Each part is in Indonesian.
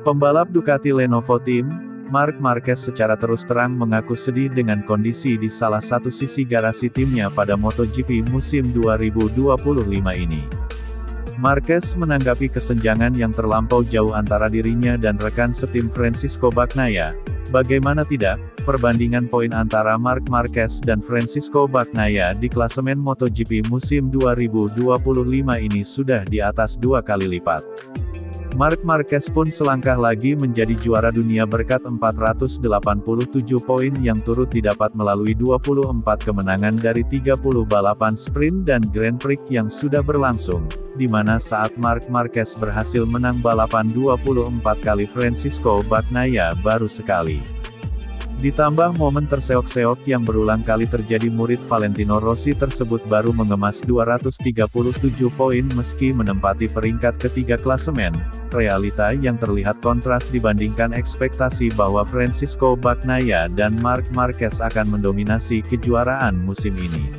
Pembalap Ducati Lenovo Team, Marc Marquez secara terus terang mengaku sedih dengan kondisi di salah satu sisi garasi timnya pada MotoGP musim 2025 ini. Marquez menanggapi kesenjangan yang terlampau jauh antara dirinya dan rekan setim Francisco Bagnaia. Bagaimana tidak, perbandingan poin antara Marc Marquez dan Francisco Bagnaia di klasemen MotoGP musim 2025 ini sudah di atas 2 kali lipat. Marc Marquez pun selangkah lagi menjadi juara dunia berkat 487 poin yang turut didapat melalui 24 kemenangan dari 30 balapan sprint dan Grand Prix yang sudah berlangsung, di mana saat Marc Marquez berhasil menang balapan 24 kali, Francisco Bagnaia baru sekali. Ditambah momen terseok-seok yang berulang kali terjadi, murid Valentino Rossi tersebut baru mengemas 237 poin meski menempati peringkat ketiga klasemen, realita yang terlihat kontras dibandingkan ekspektasi bahwa Francisco Bagnaia dan Marc Marquez akan mendominasi kejuaraan musim ini.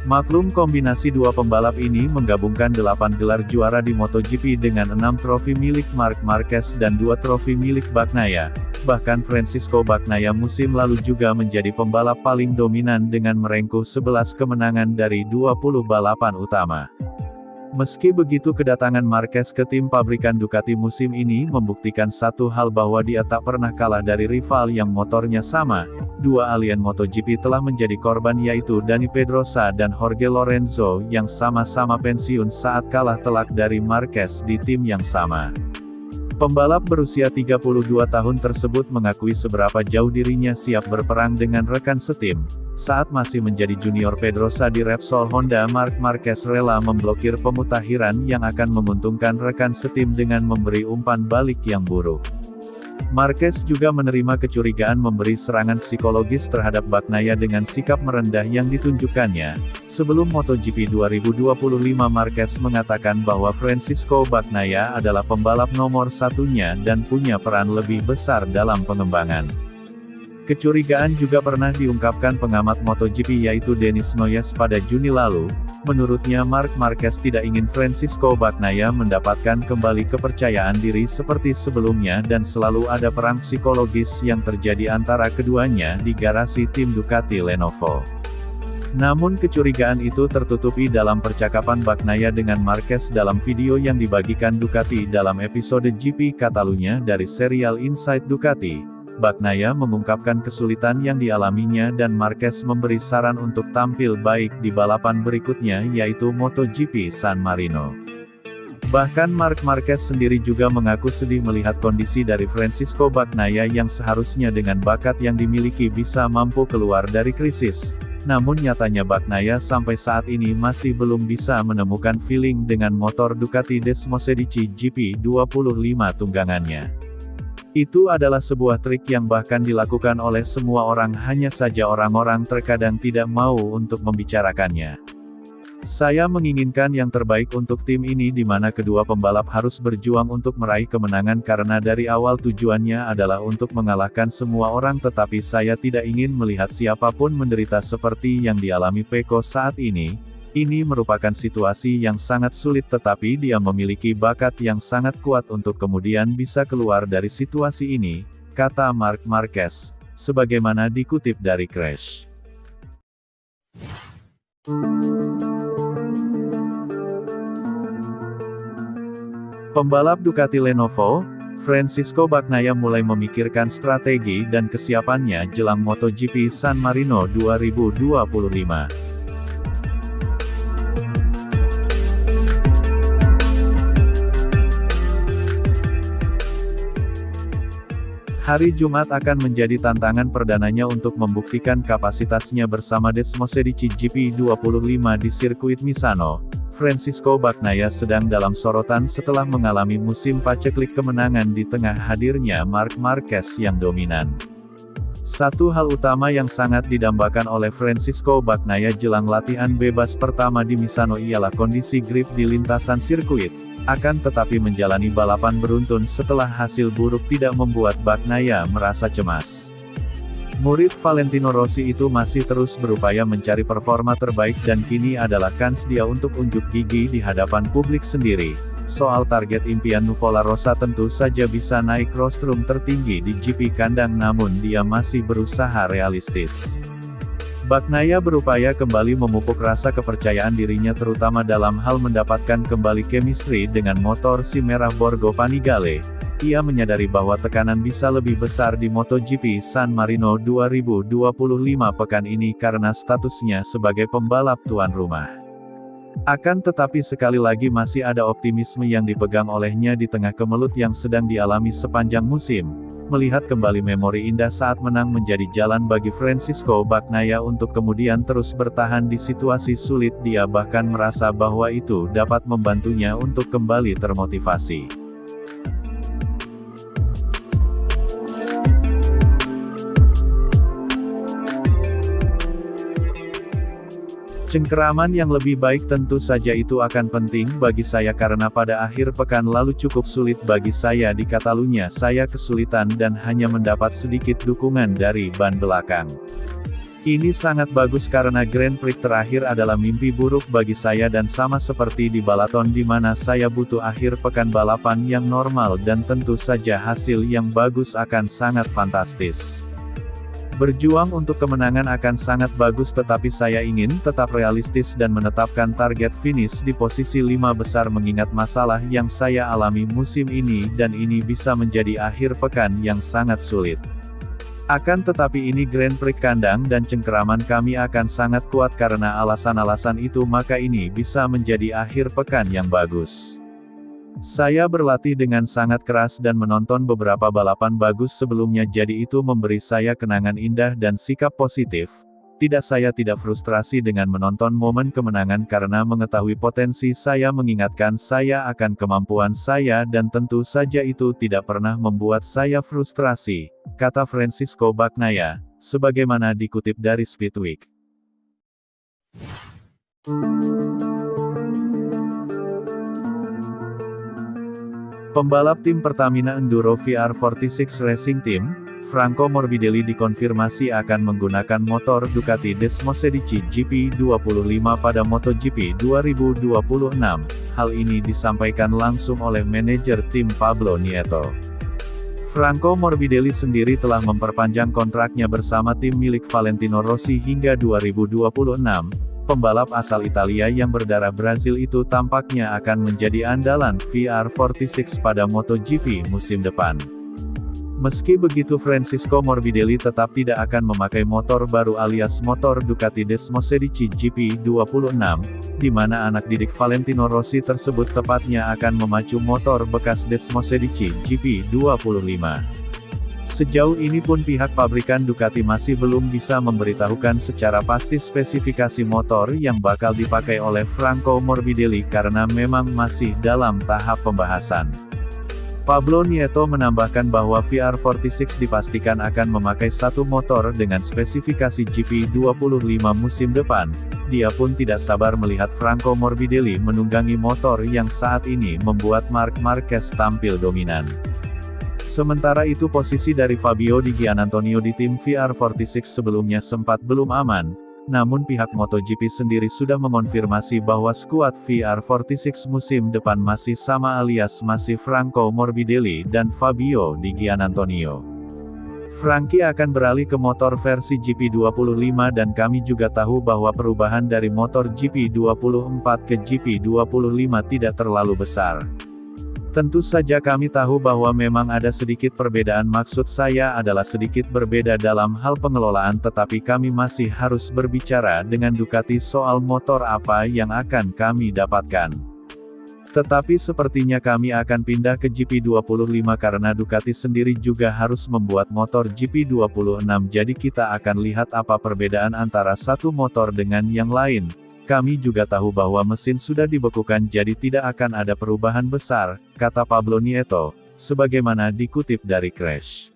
Maklum, kombinasi dua pembalap ini menggabungkan 8 gelar juara di MotoGP dengan 6 trofi milik Marc Marquez dan 2 trofi milik Bagnaia. Bahkan Francisco Bagnaia musim lalu juga menjadi pembalap paling dominan dengan merengkuh 11 kemenangan dari 20 balapan utama. Meski begitu, kedatangan Marquez ke tim pabrikan Ducati musim ini membuktikan satu hal, bahwa dia tak pernah kalah dari rival yang motornya sama. Dua alien MotoGP telah menjadi korban, yaitu Dani Pedrosa dan Jorge Lorenzo, yang sama-sama pensiun saat kalah telak dari Marquez di tim yang sama. Pembalap berusia 32 tahun tersebut mengakui seberapa jauh dirinya siap berperang dengan rekan setim. Saat masih menjadi junior Pedrosa di Repsol Honda, Marc Marquez rela memblokir pemutakhiran yang akan menguntungkan rekan setim dengan memberi umpan balik yang buruk. Marquez juga menerima kecurigaan memberi serangan psikologis terhadap Bagnaia dengan sikap merendah yang ditunjukkannya. Sebelum MotoGP 2025, Marquez mengatakan bahwa Francisco Bagnaia adalah pembalap nomor satunya dan punya peran lebih besar dalam pengembangan. Kecurigaan juga pernah diungkapkan pengamat MotoGP yaitu Denis Noyes pada Juni lalu. Menurutnya, Marc Marquez tidak ingin Francisco Bagnaia mendapatkan kembali kepercayaan diri seperti sebelumnya dan selalu ada perang psikologis yang terjadi antara keduanya di garasi tim Ducati Lenovo. Namun kecurigaan itu tertutupi dalam percakapan Bagnaia dengan Marquez dalam video yang dibagikan Ducati dalam episode GP Catalunya dari serial Inside Ducati. Bagnaia mengungkapkan kesulitan yang dialaminya dan Marquez memberi saran untuk tampil baik di balapan berikutnya, yaitu MotoGP San Marino. Bahkan Marc Marquez sendiri juga mengaku sedih melihat kondisi dari Francisco Bagnaia yang seharusnya dengan bakat yang dimiliki bisa mampu keluar dari krisis. Namun nyatanya Bagnaia sampai saat ini masih belum bisa menemukan feeling dengan motor Ducati Desmosedici GP25 tunggangannya. Itu adalah sebuah trik yang bahkan dilakukan oleh semua orang, hanya saja orang-orang terkadang tidak mau untuk membicarakannya. Saya menginginkan yang terbaik untuk tim ini, di mana kedua pembalap harus berjuang untuk meraih kemenangan karena dari awal tujuannya adalah untuk mengalahkan semua orang, tetapi saya tidak ingin melihat siapapun menderita seperti yang dialami Pecco saat ini. Ini merupakan situasi yang sangat sulit, tetapi dia memiliki bakat yang sangat kuat untuk kemudian bisa keluar dari situasi ini, kata Marc Marquez, sebagaimana dikutip dari Crash. Pembalap Ducati Lenovo, Francisco Bagnaia mulai memikirkan strategi dan kesiapannya jelang MotoGP San Marino 2025. Hari Jumat akan menjadi tantangan perdananya untuk membuktikan kapasitasnya bersama Desmosedici GP25 di sirkuit Misano. Francisco Bagnaia sedang dalam sorotan setelah mengalami musim paceklik kemenangan di tengah hadirnya Marc Marquez yang dominan. Satu hal utama yang sangat didambakan oleh Francisco Bagnaia jelang latihan bebas pertama di Misano ialah kondisi grip di lintasan sirkuit. Akan tetapi menjalani balapan beruntun setelah hasil buruk tidak membuat Bagnaia merasa cemas. Murid Valentino Rossi itu masih terus berupaya mencari performa terbaik dan kini adalah kans dia untuk unjuk gigi di hadapan publik sendiri. Soal target impian Nuvola Rosa tentu saja bisa naik rostrum tertinggi di GP kandang namun dia masih berusaha realistis. Bagnaia berupaya kembali memupuk rasa kepercayaan dirinya terutama dalam hal mendapatkan kembali chemistry dengan motor si merah Borgo Panigale. Ia menyadari bahwa tekanan bisa lebih besar di MotoGP San Marino 2025 pekan ini karena statusnya sebagai pembalap tuan rumah. Akan tetapi sekali lagi masih ada optimisme yang dipegang olehnya di tengah kemelut yang sedang dialami sepanjang musim. Melihat kembali memori indah saat menang menjadi jalan bagi Francisco Bagnaia untuk kemudian terus bertahan di situasi sulit. Dia bahkan merasa bahwa itu dapat membantunya untuk kembali termotivasi. Cengkeraman yang lebih baik tentu saja itu akan penting bagi saya karena pada akhir pekan lalu cukup sulit bagi saya di Catalunya. Saya kesulitan dan hanya mendapat sedikit dukungan dari ban belakang. Ini sangat bagus karena Grand Prix terakhir adalah mimpi buruk bagi saya dan sama seperti di balaton di mana saya butuh akhir pekan balapan yang normal dan tentu saja hasil yang bagus akan sangat fantastis. Berjuang untuk kemenangan akan sangat bagus tetapi saya ingin tetap realistis dan menetapkan target finish di posisi 5 besar mengingat masalah yang saya alami musim ini dan ini bisa menjadi akhir pekan yang sangat sulit. Akan tetapi ini Grand Prix kandang dan cengkeraman kami akan sangat kuat karena alasan-alasan itu maka ini bisa menjadi akhir pekan yang bagus. Saya berlatih dengan sangat keras dan menonton beberapa balapan bagus sebelumnya jadi itu memberi saya kenangan indah dan sikap positif. Saya tidak frustrasi dengan menonton momen kemenangan karena mengetahui potensi saya mengingatkan saya akan kemampuan saya dan tentu saja itu tidak pernah membuat saya frustrasi, kata Francisco Bagnaia, sebagaimana dikutip dari Speedweek. Pembalap tim Pertamina Enduro VR46 Racing Team, Franco Morbidelli dikonfirmasi akan menggunakan motor Ducati Desmosedici GP25 pada MotoGP 2026. Hal ini disampaikan langsung oleh manajer tim Pablo Nieto. Franco Morbidelli sendiri telah memperpanjang kontraknya bersama tim milik Valentino Rossi hingga 2026. Pembalap asal Italia yang berdarah Brazil itu tampaknya akan menjadi andalan VR46 pada MotoGP musim depan. Meski begitu Francisco Morbidelli tetap tidak akan memakai motor baru alias motor Ducati Desmosedici GP26, di mana anak didik Valentino Rossi tersebut tepatnya akan memacu motor bekas Desmosedici GP25. Sejauh ini pun pihak pabrikan Ducati masih belum bisa memberitahukan secara pasti spesifikasi motor yang bakal dipakai oleh Franco Morbidelli karena memang masih dalam tahap pembahasan. Pablo Nieto menambahkan bahwa VR46 dipastikan akan memakai satu motor dengan spesifikasi GP25 musim depan. Dia pun tidak sabar melihat Franco Morbidelli menunggangi motor yang saat ini membuat Marc Marquez tampil dominan. Sementara itu posisi dari Fabio Di Giannantonio di tim VR46 sebelumnya sempat belum aman, namun pihak MotoGP sendiri sudah mengonfirmasi bahwa skuad VR46 musim depan masih sama alias masih Franco Morbidelli dan Fabio Di Giannantonio. Frankie akan beralih ke motor versi GP25 dan kami juga tahu bahwa perubahan dari motor GP24 ke GP25 tidak terlalu besar. Tentu saja kami tahu bahwa memang ada sedikit perbedaan maksud saya adalah sedikit berbeda dalam hal pengelolaan tetapi kami masih harus berbicara dengan Ducati soal motor apa yang akan kami dapatkan. Tetapi sepertinya kami akan pindah ke GP25 karena Ducati sendiri juga harus membuat motor GP26 jadi kita akan lihat apa perbedaan antara satu motor dengan yang lain. Kami juga tahu bahwa mesin sudah dibekukan jadi tidak akan ada perubahan besar, kata Pablo Nieto, sebagaimana dikutip dari Crash.